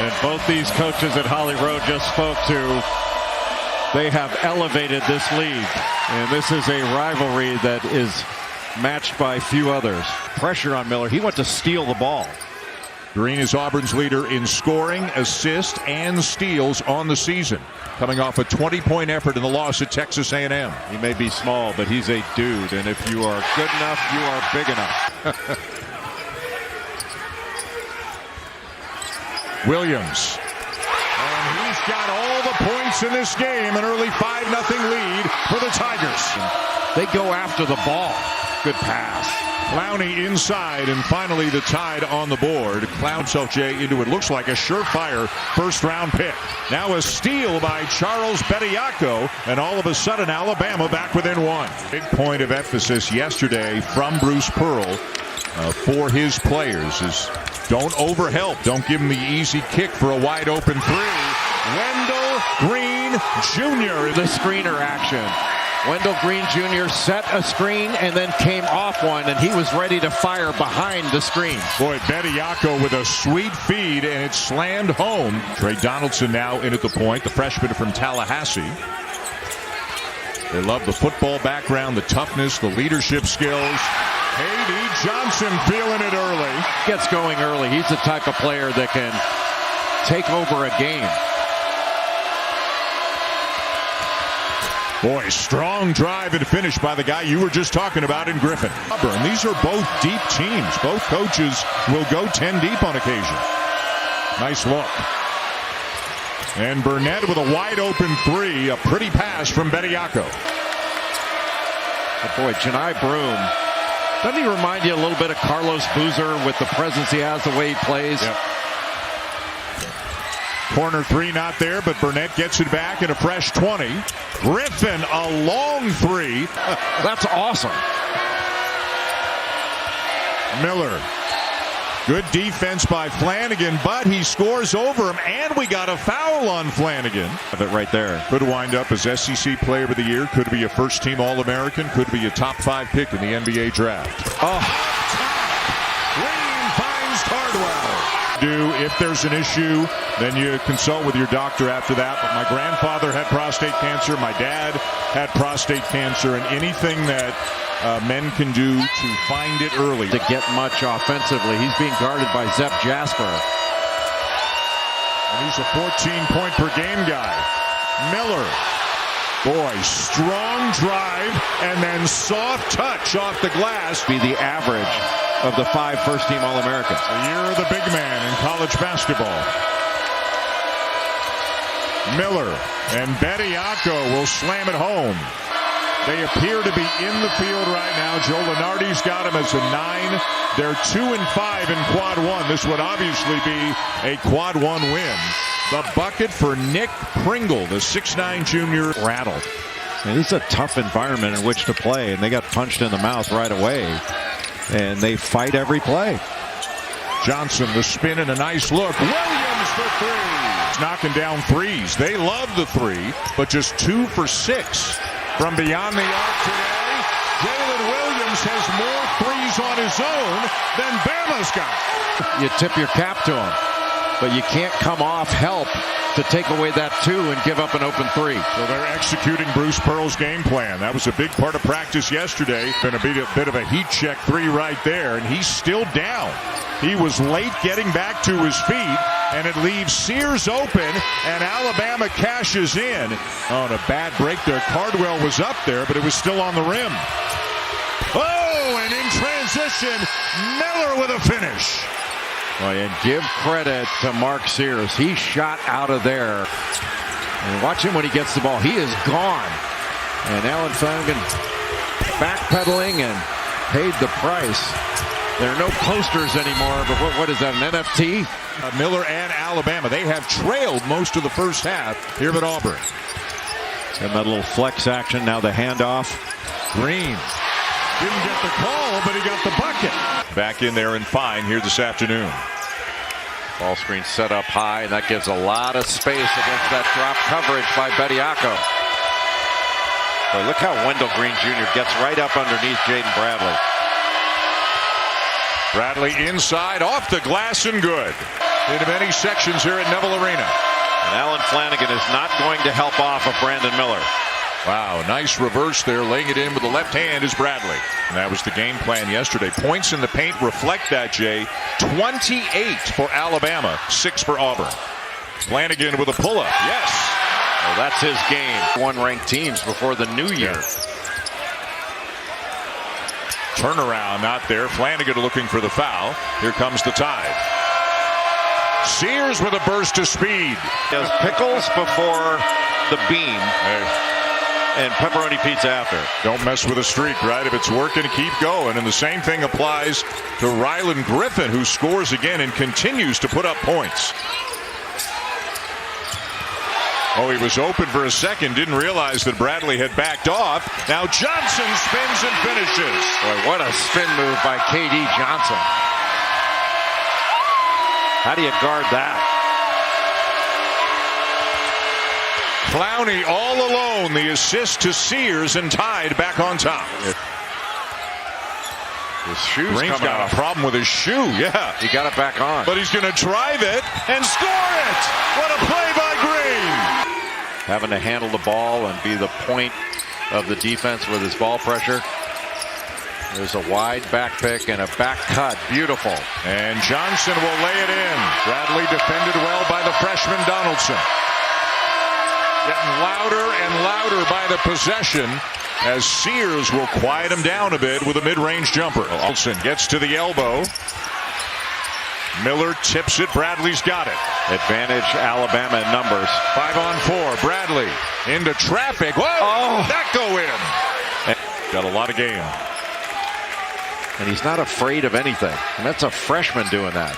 And both these coaches that Holly Rowe just spoke to, they have elevated this league. And this is a rivalry that is matched by few others. Pressure on Miller. He went to steal the ball. Green is Auburn's leader in scoring, assists, and steals on the season, coming off a 20-point effort in the loss at Texas A&M. He may be small, but he's a dude, and if you are good enough, you are big enough. Williams. And he's got all the points in this game, an early 5-0 lead for the Tigers. They go after the ball. Good pass. Clowney inside, and finally the Tide on the board. Clown himself, Jay, into what looks like a surefire first-round pick. Now a steal by Charles Bediako, and all of a sudden Alabama back within one. Big point of emphasis yesterday from Bruce Pearl for his players is don't overhelp. Don't give him the easy kick for a wide-open three. Wendell Green Jr. The screener action. Wendell Green Jr. set a screen and then came off one, and he was ready to fire behind the screen. Boy, Bediako with a sweet feed, and it slammed home. Trey Donaldson now in at the point, the freshman from Tallahassee. They love the football background, the toughness, the leadership skills. K.D. Johnson feeling it early. Gets going early. He's the type of player that can take over a game. Boy, strong drive and finish by the guy you were just talking about in Griffin. Auburn, these are both deep teams. Both coaches will go 10 deep on occasion. Nice look. And Burnett with a wide open three. A pretty pass from Bediako. Oh boy, Janai Broom. Doesn't he remind you a little bit of Carlos Boozer with the presence he has, the way he plays? Yep. Corner three not there, but Burnett gets it back in a fresh 20. Griffin, a long three. That's awesome. Miller. Good defense by Flanagan, but he scores over him, and we got a foul on Flanagan. Have it right there. Could wind up as SEC Player of the Year. Could be a first-team All-American. Could be a top 5 pick in the NBA draft. Oh. Green finds Cardwell. If there's an issue, then you consult with your doctor after that. But my grandfather had prostate cancer. My dad had prostate cancer, and anything that men can do to find it early. To get much offensively. He's being guarded by Zep Jasper. And he's a 14-point per game guy. Miller. Boy, strong drive and then soft touch off the glass. Be the average of the 5 first-team All-Americans. The year of the big man in college basketball. Miller and Bediako will slam it home. They appear to be in the field right now. Joe Lunardi's got him as a 9. They're 2-5 in quad 1. This would obviously be a quad 1 win. The bucket for Nick Pringle, the 6'9 junior. Rattled. And it's a tough environment in which to play, and they got punched in the mouth right away. And they fight every play. Johnson, the spin and a nice look. Williams for 3. Knocking down threes. They love the 3, but just 2 for 6 from beyond the arc today. Jalen Williams has more threes on his own than Bama's got. You tip your cap to him, but you can't come off help to take away that 2 and give up an open 3. So they're executing Bruce Pearl's game plan. That was a big part of practice yesterday. Going to be a bit of a heat check 3 right there, and he's still down. He was late getting back to his feet, and it leaves Sears open, and Alabama cashes in. On a bad break there. Cardwell was up there, but it was still on the rim. Oh, and in transition, Miller with a finish. Well, and give credit to Mark Sears. He shot out of there. And watch him when he gets the ball. He is gone. And Allen Flanagan backpedaling and paid the price. There are no posters anymore, but what is that, an NFT? Miller and Alabama, they have trailed most of the first half here at Auburn. And that little flex action, now the handoff. Green didn't get the call, but he got the bucket. Back in there and fine here this afternoon. Ball screen set up high, and that gives a lot of space against that drop coverage by Bediako. Boy, look how Wendell Green Jr. gets right up underneath Jaden Bradley. Bradley inside, off the glass and good. in many sections here at Neville Arena. And Alan Flanagan is not going to help off of Brandon Miller. Wow, nice reverse there, laying it in with the left hand is Bradley. And that was the game plan yesterday. Points in the paint reflect that, Jay. 28 for Alabama, 6 for Auburn. Flanagan with a pull-up, yes. Well, that's his game. One-ranked teams before the new year. Turnaround not there. Flanagan looking for the foul. Here comes the Tide. Sears with a burst of speed. He has pickles before the bean. And pepperoni pizza after. Don't mess with a streak, right? If it's working, keep going. And the same thing applies to Rylan Griffin, who scores again and continues to put up points. Oh, he was open for a second, didn't realize that Bradley had backed off. Now Johnson spins and finishes. Boy, what a spin move by KD Johnson. How do you guard that? Clowney all alone, the assist to Sears, and Tide back on top. His shoes Green's got off. a problem with his shoe, yeah. He got it back on. But he's going to drive it and score it! What a play by Green! Having to handle the ball and be the point of the defense with his ball pressure. There's a wide back pick and a back cut. Beautiful. And Johnson will lay it in. Bradley defended well by the freshman Donaldson. Getting louder and louder by the possession as Sears will quiet him down a bit with a mid-range jumper. Olsen gets to the elbow. Miller tips it. Bradley's got it. Advantage Alabama in numbers. 5 on 4. Bradley into traffic. Whoa! Oh. That go in. Got a lot of game. And he's not afraid of anything. And that's a freshman doing that.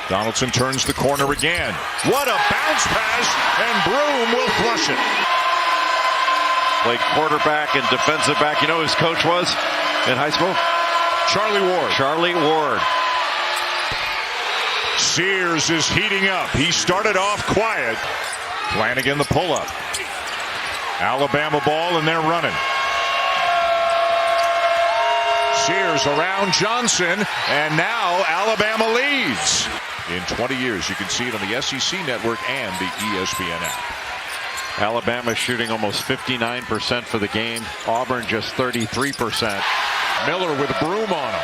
Donaldson turns the corner again. What a bounce pass, and Broom will flush it. Played quarterback and defensive back. You know who his coach was in high school? Charlie Ward. Charlie Ward. Sears is heating up. He started off quiet. Flanagan the pull-up. Alabama ball, and they're running. Sears around Johnson, and now Alabama leads. In 20 years, you can see it on the SEC network and the ESPN app. Alabama shooting almost 59% for the game. Auburn just 33%. Miller with Broom on him.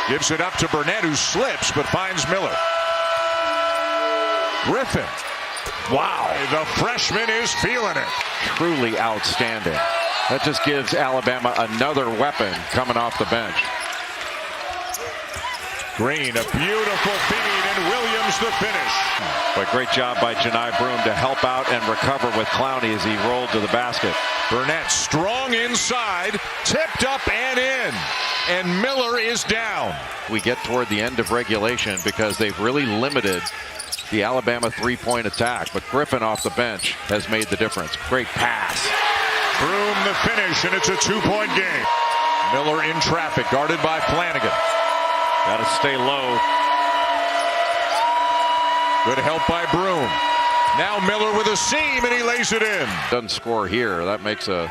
Gives it up to Burnett, who slips but finds Miller. Griffin. Wow, the freshman is feeling it. Truly outstanding. That just gives Alabama another weapon coming off the bench. Green, a beautiful feed, and Williams the finish. But great job by Janai Broom to help out and recover with Clowney as he rolled to the basket. Burnett strong inside, tipped up and in, and Miller is down. We get toward the end of regulation because they've really limited the Alabama three-point attack. But Griffin off the bench has made the difference. Great pass. Broom the finish, and it's a two-point game. Miller in traffic, guarded by Flanagan. Got to stay low. Good help by Broom. Now Miller with a seam, and he lays it in. Doesn't score here. That makes a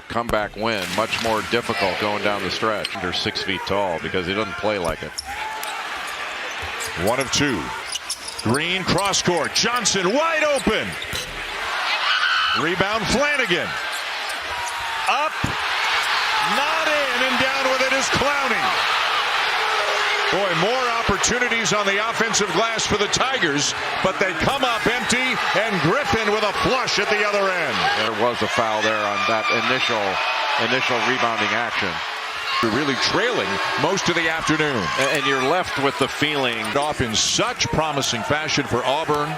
comeback win much more difficult going down the stretch. Under 6 feet tall because he doesn't play like it. 1 of 2. Green cross court. Johnson wide open. Rebound Flanagan. Up. Not in, and down with it is Clowney. Boy, more opportunities on the offensive glass for the Tigers, but they come up empty, and Griffin with a flush at the other end. There was a foul there on that initial rebounding action. You're really trailing most of the afternoon. And you're left with the feeling. Off in such promising fashion for Auburn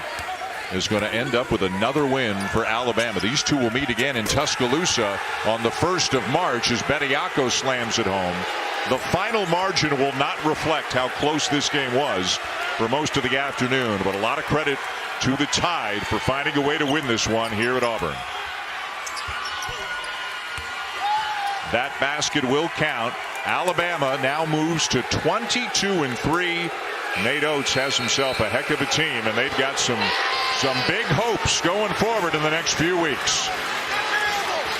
is going to end up with another win for Alabama. These two will meet again in Tuscaloosa on the 1st of March as Bediako slams it home. The final margin will not reflect how close this game was for most of the afternoon, but a lot of credit to the Tide for finding a way to win this one here at Auburn. That basket will count. Alabama now moves to 22-3. Nate Oates has himself a heck of a team, and they've got some big hopes going forward in the next few weeks.